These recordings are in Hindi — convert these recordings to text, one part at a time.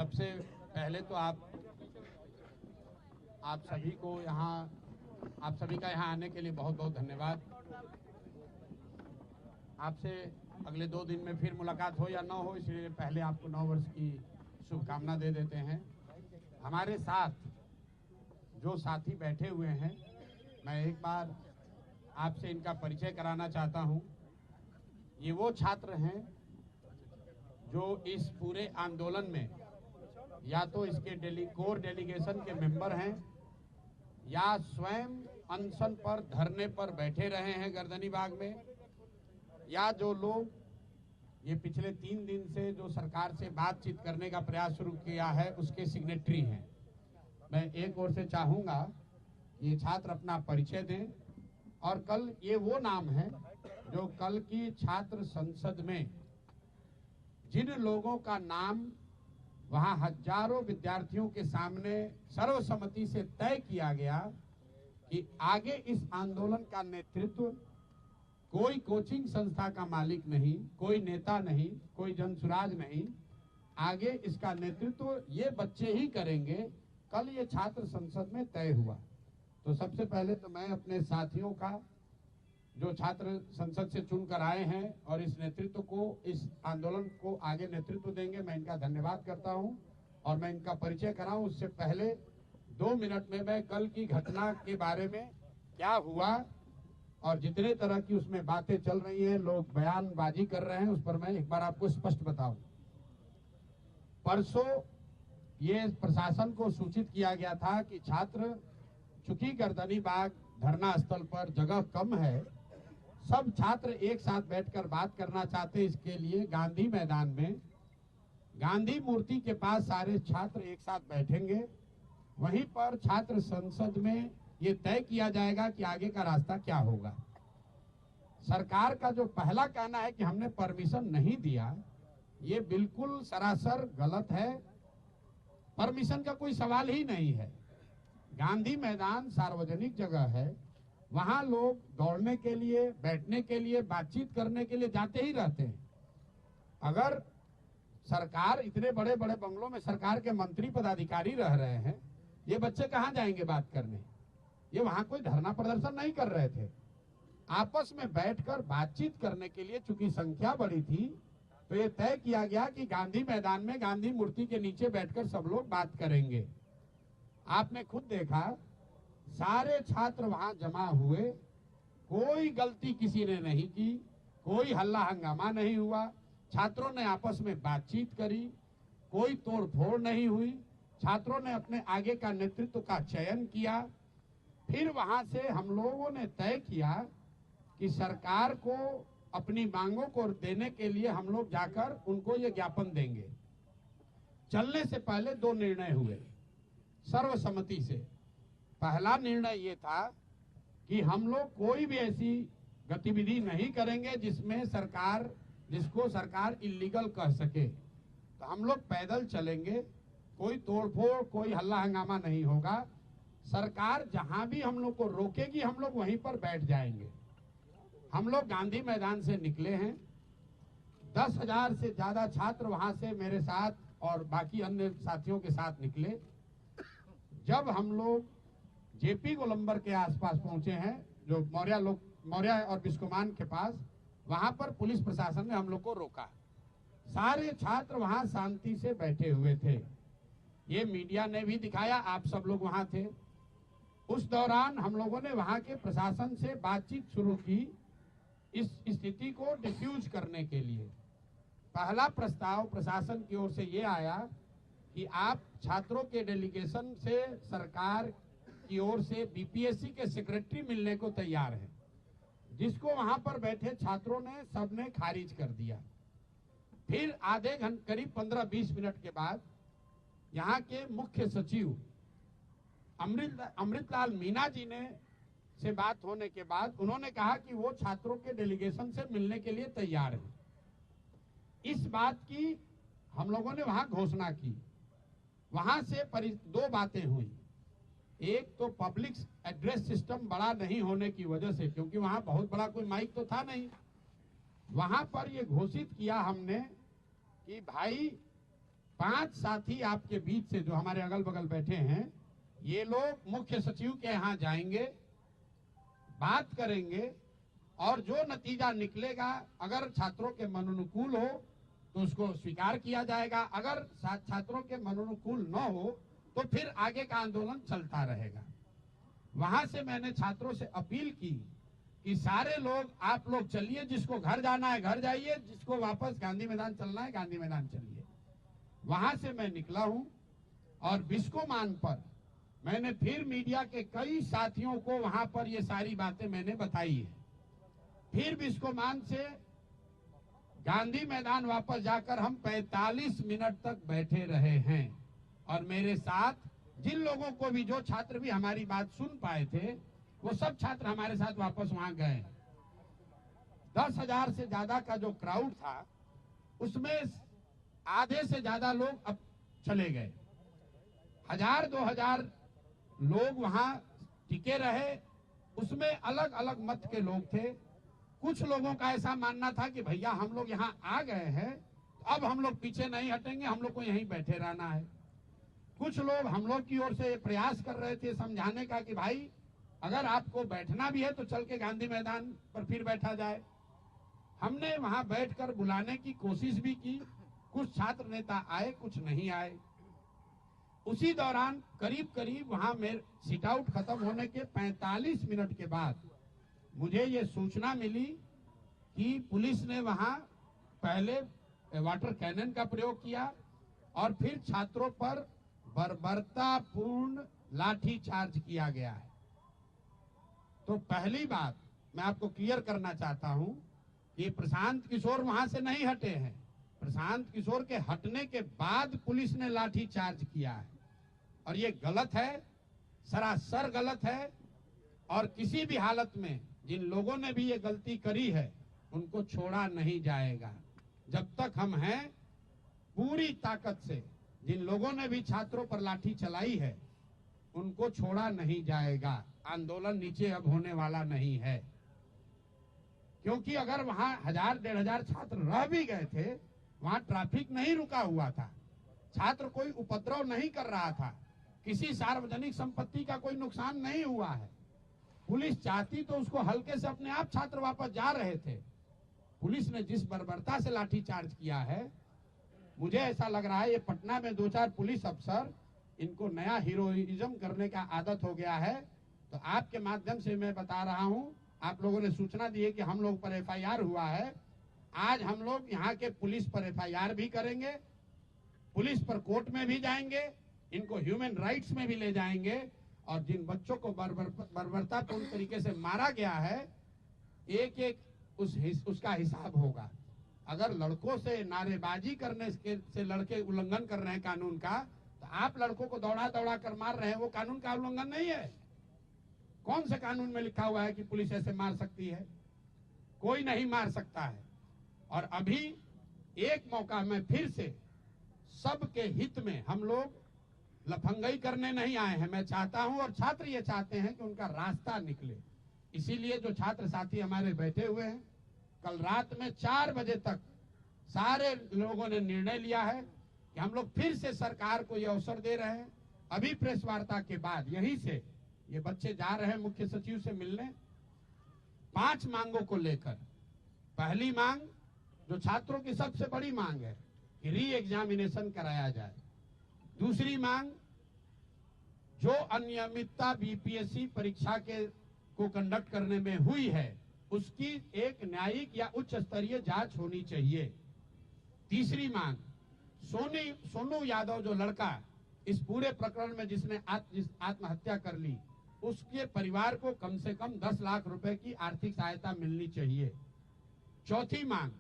सबसे पहले तो आप सभी को यहाँ आप सभी का यहाँ आने के लिए बहुत बहुत धन्यवाद। आपसे अगले 2 दिन में फिर मुलाकात हो या ना हो, इसलिए पहले आपको 9 वर्ष की शुभकामना दे देते हैं। हमारे साथ जो साथी बैठे हुए हैं, मैं एक बार आपसे इनका परिचय कराना चाहता हूं। ये वो छात्र हैं जो इस पूरे आंदोलन में या तो इसके कोर डेलीगेशन के मेंबर हैं या स्वयं अनशन पर धरने पर बैठे रहे हैं गर्दनी बाग में, या जो लोग ये पिछले 3 दिन से जो सरकार से बातचीत करने का प्रयास शुरू किया है उसके सिग्नेटरी हैं। मैं एक ओर से चाहूंगा ये छात्र अपना परिचय दें, और कल ये वो नाम है जो कल की छात्र संसद में जिन लोगों का नाम वहां हजारों विद्यार्थियों के सामने सर्वसम्मति से तय किया गया कि आगे इस आंदोलन का नेतृत्व कोई कोचिंग संस्था का मालिक नहीं, कोई नेता नहीं, कोई जनसुराज नहीं, आगे इसका नेतृत्व ये बच्चे ही करेंगे, कल ये छात्र संसद में तय हुआ। तो सबसे पहले तो मैं अपने साथियों का जो छात्र संसद से चुनकर आए हैं और इस नेतृत्व को, इस आंदोलन को आगे नेतृत्व देंगे, मैं इनका धन्यवाद करता हूं। और मैं इनका परिचय कराऊं उससे पहले 2 मिनट में मैं कल की घटना के बारे में क्या हुआ और जितने तरह की उसमें बातें चल रही हैं, लोग बयानबाजी कर रहे हैं, उस पर मैं एक बार आपको स्पष्ट बताऊं। परसों ये प्रशासन को सूचित किया गया था कि छात्र, चूंकि गर्दनी बाग धरना स्थल पर जगह कम है, सब छात्र एक साथ बैठकर बात करना चाहते, इसके लिए गांधी मैदान में गांधी मूर्ति के पास सारे छात्र एक साथ बैठेंगे। वहीं पर छात्र संसद में ये तय किया जाएगा कि आगे का रास्ता क्या होगा। सरकार का जो पहला कहना है कि हमने परमिशन नहीं दिया, ये बिल्कुल सरासर गलत है। परमिशन का कोई सवाल ही नहीं है। गांधी मैदान सार्वजनिक जगह है, वहां लोग दौड़ने के लिए, बैठने के लिए, बातचीत करने के लिए जाते ही रहते हैं। अगर सरकार, इतने बड़े बड़े बंगलों में सरकार के मंत्री पदाधिकारी रह रहे हैं, ये बच्चे कहां जाएंगे बात करने? ये वहां कोई धरना प्रदर्शन नहीं कर रहे थे, आपस में बैठकर बातचीत करने के लिए। चूंकि संख्या बड़ी थी तो ये तय किया गया कि गांधी मैदान में गांधी मूर्ति के नीचे बैठकर सब लोग बात करेंगे। आपने खुद देखा, सारे छात्र वहां जमा हुए, कोई गलती किसी ने नहीं की, कोई हल्ला हंगामा नहीं हुआ, छात्रों ने आपस में बातचीत करी, कोई तोड़ फोड़ नहीं हुई, छात्रों ने अपने आगे का नेतृत्व का चयन किया। फिर वहां से हम लोगों ने तय किया कि सरकार को अपनी मांगों को देने के लिए हम लोग जाकर उनको ये ज्ञापन देंगे। चलने से पहले 2 निर्णय हुए सर्वसम्मति से। पहला निर्णय ये था कि हम लोग कोई भी ऐसी गतिविधि नहीं करेंगे जिसको सरकार इल्लीगल कह सके। तो हम लोग पैदल चलेंगे, कोई तोड़फोड़, कोई हल्ला हंगामा नहीं होगा। सरकार जहां भी हम लोग को रोकेगी, हम लोग वहीं पर बैठ जाएंगे। हम लोग गांधी मैदान से निकले हैं, 10,000 से ज्यादा छात्र वहां से मेरे साथ और बाकी अन्य साथियों के साथ निकले। जब हम लोग जेपी गोलंबर के आसपास पहुंचे हैं, जो मौर्या और बिस्कोमान के पास, वहां पर पुलिस प्रशासन ने हम लोग को रोका। सारे छात्र वहां शांति से बैठे हुए थे। ये मीडिया ने भी दिखाया, आप सब लोग वहां थे। उस दौरान हम लोगों ने वहां के प्रशासन से बातचीत शुरू की इस स्थिति को डिफ्यूज करने के लिए। पहला प्रस्ताव प्रशासन की ओर से ये आया कि आप छात्रों के डेलीगेशन से सरकार की ओर से बीपीएससी के सेक्रेटरी मिलने को तैयार है, जिसको वहां पर बैठे छात्रों ने सबने खारिज कर दिया। फिर आधे घंटे, करीब 15-20 मिनट के बाद यहाँ के मुख्य सचिव अमृतलाल मीना जी ने से बात होने के बाद उन्होंने कहा कि वो छात्रों के डेलीगेशन से मिलने के लिए तैयार है। इस बात की हम लोगों ने वहां घोषणा की। वहां से 2 बातें हुई। एक तो पब्लिक एड्रेस सिस्टम बड़ा नहीं होने की वजह से, क्योंकि वहां बहुत बड़ा कोई माइक तो था नहीं, वहां पर ये घोषित किया हमने कि भाई 5 साथी आपके बीच से जो हमारे अगल बगल बैठे हैं, ये लोग मुख्य सचिव के यहाँ जाएंगे, बात करेंगे और जो नतीजा निकलेगा, अगर छात्रों के मनोनुकूल हो तो उसको स्वीकार किया जाएगा, अगर छात्रों के मनोनुकूल न हो तो फिर आगे का आंदोलन चलता रहेगा। वहां से मैंने छात्रों से अपील की कि सारे लोग, आप लोग चलिए, जिसको घर जाना है घर जाइए, जिसको वापस गांधी मैदान चलना है गांधी मैदान चलिए। वहां से मैं निकला हूं और बिस्कोमान पर मैंने फिर मीडिया के कई साथियों को वहां पर ये सारी बातें मैंने बताई है। फिर बिस्कोमान से गांधी मैदान वापस जाकर हम 45 मिनट तक बैठे रहे हैं और मेरे साथ जिन लोगों को भी, जो छात्र भी हमारी बात सुन पाए थे, वो सब छात्र हमारे साथ वापस वहां गए। 10,000 से ज्यादा का जो क्राउड था, उसमें आधे से ज्यादा लोग अब चले गए। 1,000-2,000 लोग वहां टिके रहे। उसमें अलग अलग मत के लोग थे। कुछ लोगों का ऐसा मानना था कि भैया हम लोग यहाँ आ गए हैं, अब हम लोग पीछे नहीं हटेंगे, हम लोग को यहीं बैठे रहना है। कुछ लोग हम लोग की ओर से प्रयास कर रहे थे समझाने का कि भाई अगर आपको बैठना भी है तो चल के गांधी मैदान पर फिर बैठा जाए। हमने वहां बैठकर बुलाने की कोशिश भी की। कुछ छात्र नेता आए, कुछ नहीं आए। उसी दौरान करीब करीब वहां मेरे सिट आउट खत्म होने के 45 मिनट के बाद मुझे ये सूचना मिली कि पुलिस ने वहां पहले वाटर कैनन का प्रयोग किया और फिर छात्रों पर बर्बरतापूर्ण लाठी चार्ज किया गया है। तो पहली बात मैं आपको क्लियर करना चाहता हूं कि प्रशांत किशोर वहां से नहीं हटे हैं। प्रशांत किशोर के हटने के बाद पुलिस ने लाठी चार्ज किया है और ये गलत है, सरासर गलत है। और किसी भी हालत में जिन लोगों ने भी ये गलती करी है उनको छोड़ा नहीं जाएगा। जब तक हम हैं, पूरी ताकत से जिन लोगों ने भी छात्रों पर लाठी चलाई है उनको छोड़ा नहीं जाएगा। आंदोलन नीचे अब होने वाला नहीं है, क्योंकि अगर वहां 1,000-1,500 छात्र रह भी गए थे, वहां ट्रैफिक नहीं रुका हुआ था, छात्र कोई उपद्रव नहीं कर रहा था, किसी सार्वजनिक संपत्ति का कोई नुकसान नहीं हुआ है। पुलिस चाहती तो उसको हल्के से अपने आप छात्र वापस जा रहे थे। पुलिस ने जिस बर्बरता से लाठी चार्ज किया है, मुझे ऐसा लग रहा है ये पटना में 2-4 पुलिस अफसर, इनको नया हीरोइज्म करने का आदत हो गया है। तो आपके माध्यम से मैं बता रहा हूं, आप लोगों ने सूचना दी है कि हम लोग पर FIR हुआ है। आज हम लोग यहाँ के पुलिस पर FIR भी करेंगे, पुलिस पर कोर्ट में भी जाएंगे, इनको ह्यूमन राइट्स में भी ले जाएंगे और जिन बच्चों को बर्बरतापूर्ण तरीके से मारा गया है, एक एक उसका हिसाब होगा। अगर लड़कों से नारेबाजी करने से लड़के उल्लंघन कर रहे हैं कानून का, तो आप लड़कों को दौड़ा दौड़ा कर मार रहे हैं, वो कानून का उल्लंघन नहीं है। कौन से कानून में लिखा हुआ है कि पुलिस ऐसे मार सकती है? कोई नहीं मार सकता है। और अभी एक मौका में फिर से सबके हित में, हम लोग लफंगई करने नहीं आए हैं। मैं चाहता हूं और छात्र ये चाहते हैं कि उनका रास्ता निकले। इसीलिए जो छात्र साथी हमारे बैठे हुए हैं, कल रात में 4 बजे तक सारे लोगों ने निर्णय लिया है कि हम लोग फिर से सरकार को ये अवसर दे रहे हैं। अभी प्रेस वार्ता के बाद यहीं से ये बच्चे जा रहे हैं मुख्य सचिव से मिलने, 5 मांगों को लेकर। पहली मांग, जो छात्रों की सबसे बड़ी मांग है, कि री एग्जामिनेशन कराया जाए। दूसरी मांग, जो अनियमितता BPSC परीक्षा को कंडक्ट करने में हुई है, उसकी एक न्यायिक या उच्च स्तरीय जांच होनी चाहिए। तीसरी मांग, सोनू यादव जो लड़का इस पूरे प्रकरण में जिसने आत्महत्या कर ली, उसके परिवार को कम से कम 10 लाख रुपए की आर्थिक सहायता मिलनी चाहिए। चौथी मांग,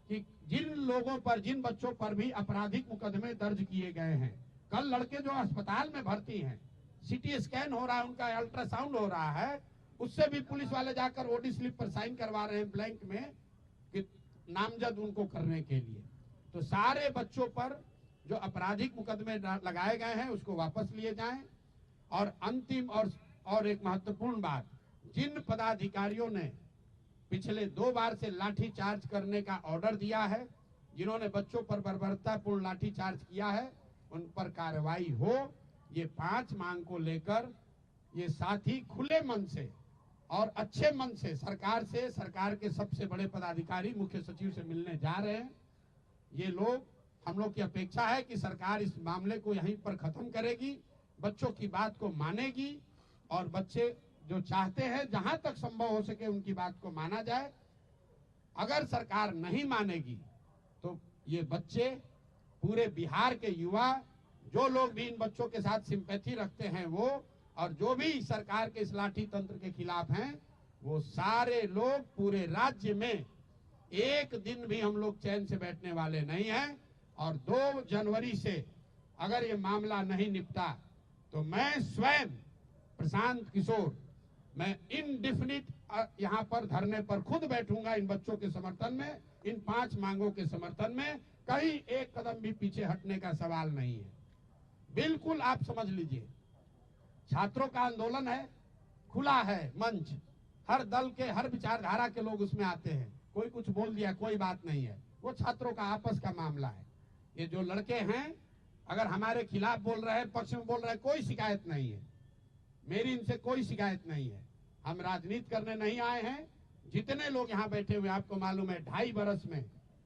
कि जिन लोगों पर, जिन बच्चों पर भी आपराधिक मुकदमे दर्ज किए गए हैं, कल लड़के जो अस्पताल में भर्ती हैं, CT स्कैन हो रहा है, उनका अल्ट्रासाउंड हो रहा है, उससे भी पुलिस वाले जाकर OD स्लिप पर साइन करवा रहे हैं ब्लैंक में, कि नामजद उनको करने के लिए। तो सारे बच्चों पर जो आपराधिक मुकदमे लगाए गए हैं उसको वापस लिए जाएं। और अंतिम और एक महत्वपूर्ण बात, जिन पदाधिकारियों ने पिछले 2 बार से लाठी चार्ज करने का ऑर्डर दिया है, जिन्होंने बच्चों पर बर्बरतापूर्ण लाठीचार्ज किया है उन पर कार्रवाई हो। ये 5 मांग को लेकर ये साथी खुले मन से और अच्छे मन से सरकार के सबसे बड़े पदाधिकारी मुख्य सचिव से मिलने जा रहे हैं। ये लोग, हम लोग की अपेक्षा है कि सरकार इस मामले को यहीं पर खत्म करेगी, बच्चों की बात को मानेगी और बच्चे जो चाहते हैं जहां तक संभव हो सके उनकी बात को माना जाए। अगर सरकार नहीं मानेगी तो ये बच्चे, पूरे बिहार के युवा, जो लोग भी इन बच्चों के साथ सिंपैथी रखते हैं वो, और जो भी सरकार के इस लाठी तंत्र के खिलाफ हैं, वो सारे लोग पूरे राज्य में एक दिन भी हम लोग चैन से बैठने वाले नहीं हैं। और 2 जनवरी से अगर ये मामला नहीं निपटा तो मैं स्वयं प्रशांत किशोर, मैं इनडिफिनिट यहाँ पर धरने पर खुद बैठूंगा इन बच्चों के समर्थन में, इन 5 मांगों के समर्थन में। कहीं एक कदम भी पीछे हटने का सवाल नहीं है। बिल्कुल आप समझ लीजिए, छात्रों का आंदोलन है, खुला है मंच, हर दल के, हर विचारधारा के लोग उसमें आते हैं। कोई कुछ बोल दिया, कोई बात नहीं है, वो छात्रों का आपस का मामला है। ये जो लड़के हैं अगर हमारे खिलाफ बोल रहे हैं, पक्ष में बोल रहे हैं, कोई शिकायत नहीं है, मेरी इनसे कोई शिकायत नहीं है। हम राजनीति करने नहीं आए हैं। जितने लोग यहाँ बैठे हुए आपको मालूम है, 2.5 बरस में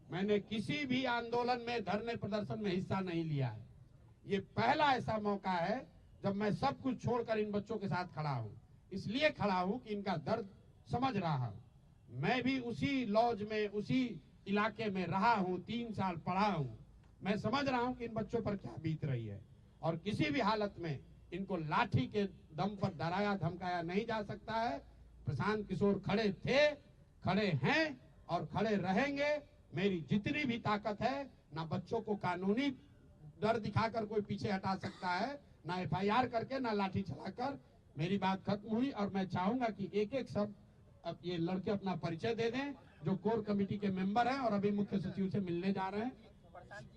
मैंने किसी भी आंदोलन में, धरने प्रदर्शन में हिस्सा नहीं लिया है। ये पहला ऐसा मौका है जब मैं सब कुछ छोड़कर इन बच्चों के साथ खड़ा हूँ। इसलिए खड़ा हूँ कि इनका दर्द समझ रहा हूँ। मैं भी उसी लॉज में, उसी इलाके में रहा हूँ, 3 साल पढ़ा हूँ। मैं समझ रहा हूँ कि इन बच्चों पर क्या बीत रही है। और किसी भी हालत में इनको लाठी के दम पर डराया धमकाया नहीं जा सकता है। प्रशांत किशोर खड़े थे, खड़े हैं और खड़े रहेंगे। मेरी जितनी भी ताकत है, ना बच्चों को कानूनी डर दिखाकर कोई पीछे हटा सकता है, ना FIR करके, ना लाठी चलाकर। मेरी बात खत्म हुई और मैं चाहूंगा कि एक सब अब ये लड़के अपना परिचय दे दें, जो कोर कमेटी के मेंबर हैं और अभी मुख्य सचिव से मिलने जा रहे हैं।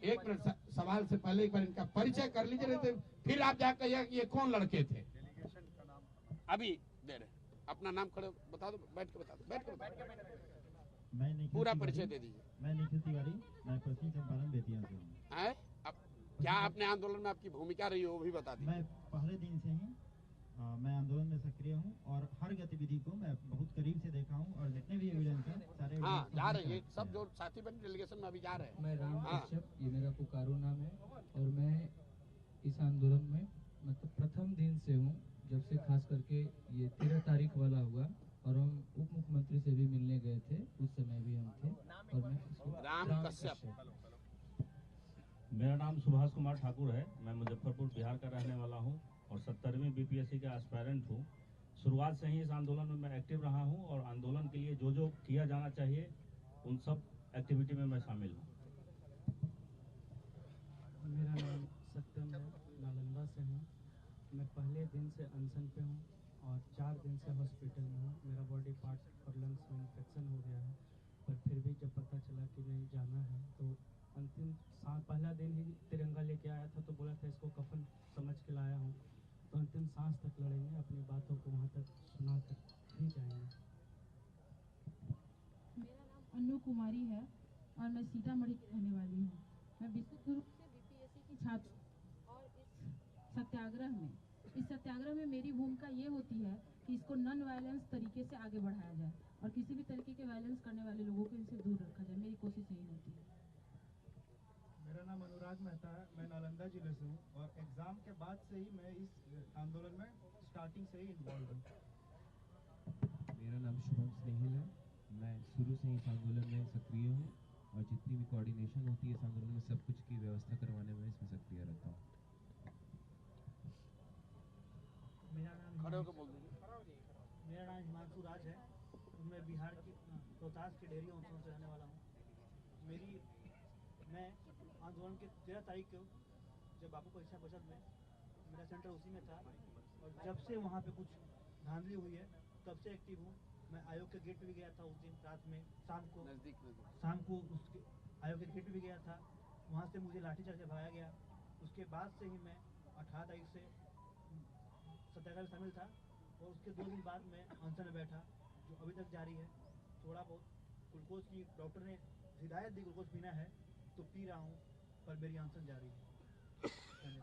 1 मिनट, सवाल से पहले एक बार इनका परिचय कर लीजिए, नहीं तो फिर आप जाकर कहिए कि ये कौन लड़के थे। अभी दे रहे, अपना नाम खड़े बता दो, बैठ के बता दो, बैठ के मैं निखिल पूरा तिवारी, परिचय दे दीजिए। मैं निखिल तिवारी, मैं पश्चिम चंपारण बेतिया से हूँ। क्या आपने आंदोलन में आपकी भूमिका रही हो वो भी बता दीजिए। मैं पहले दिन से ही मैं आंदोलन में सक्रिय हूँ और हर गतिविधि को मैं बहुत करीब से देखा हूँ और जितने भी एविडेंस हैं सारे हाँ, evidence जा को रहे हैं, ये मैं सब जो साथी बने डेलीगेशन में अभी जा रहे हैं। मैं राम हाँ। कश्यप, ये मेरा पुकारू नाम है और मैं इस आंदोलन में मतलब प्रथम दिन से हूँ, जब से खास करके ये 13 तारीख वाला हुआ और हम उप मुख्यमंत्री से भी मिलने गए थे, उस समय भी हम थे। और मैं राम कश्यप। मेरा नाम सुभाष कुमार ठाकुर है। मैं मुजफ्फरपुर बिहार का रहने वाला हूं और 70वीं BPSC का एस्पायरेंट हूं। शुरुआत से ही इस आंदोलन में मैं एक्टिव रहा हूं और आंदोलन के लिए जो जो किया जाना चाहिए उन सब एक्टिविटी में मैं शामिल हूं। मेरा नाम सत्यम है, नालंदा से हूँ। मैं पहले दिन से अनशन पे हूँ और 4 दिन से हॉस्पिटल में हूँ। मेरा बॉडी पार्ट और लंग्स में इन्फेक्शन हो गया है, पर फिर भी जब पता चला कि नहीं जाना है तो अंतिम सांस, पहला दिन ही तिरंगा लेके आया था तो बोला था इसको कफन समझ के लाया हूँ, तो अंतिम सांस तक लड़ेंगे, अपनी बातों को वहाँ तक सुना कर ही जाएंगे। मेरा नाम अन्नू कुमारी है और मैं सीतामढ़ी की रहने वाली हूँ। मैं विशुद्ध रूप से BPSC की छात्र हूँ और इस सत्याग्रह में मेरी भूमिका ये होती है कि इसको नॉन वायलेंस तरीके से आगे बढ़ाया जाए और किसी भी तरीके के वायलेंस करने वाले लोगों को इनसे दूर रखा जाए। मेरी कोशिश यही होती है। मेरा नाम अनुराग मेहता है, मैं नालंदा जिले से हूँ और एग्ज़ाम के बाद से ही मैं इस आंदोलन में स्टार्टिंग से ही इन्वॉल्व हूँ। मेरा नाम शुभम स्नेहिल है, मैं शुरू से ही इस आंदोलन में सक्रिय हूँ और जितनी भी कोऑर्डिनेशन होती है इस आंदोलन में सब कुछ की व्यवस्था करवाने में इसमें सक्रिय रहता हूँ। मेरा नाम हिमांशु राज है, मैं बिहार की रोहतास के डेहरी अंचल से रहने वाला हूँ। मैं आंदोलन के 13 तारीख को जब बापू परीक्षा परिषद में मेरा सेंटर उसी में था और जब से वहाँ पे कुछ धांधली हुई है तब से एक्टिव हूँ। मैं आयोग के गेट पे भी गया था उस दिन रात में, शाम को उसके आयोग के गेट पे भी गया था, वहाँ से मुझे लाठीचार्ज भगाया गया। उसके बाद से ही मैं 18 तारीख से सत्याग्रह में शामिल था और उसके 2 दिन बाद मैं अनशन में बैठा, जो अभी तक जारी है। थोड़ा बहुत ग्लूकोज की डॉक्टर ने हिदायत दी, ग्लूकोज पीना है, तो पी रहा हूँ, पर मेरी अनशन जारी है। धन्यवाद।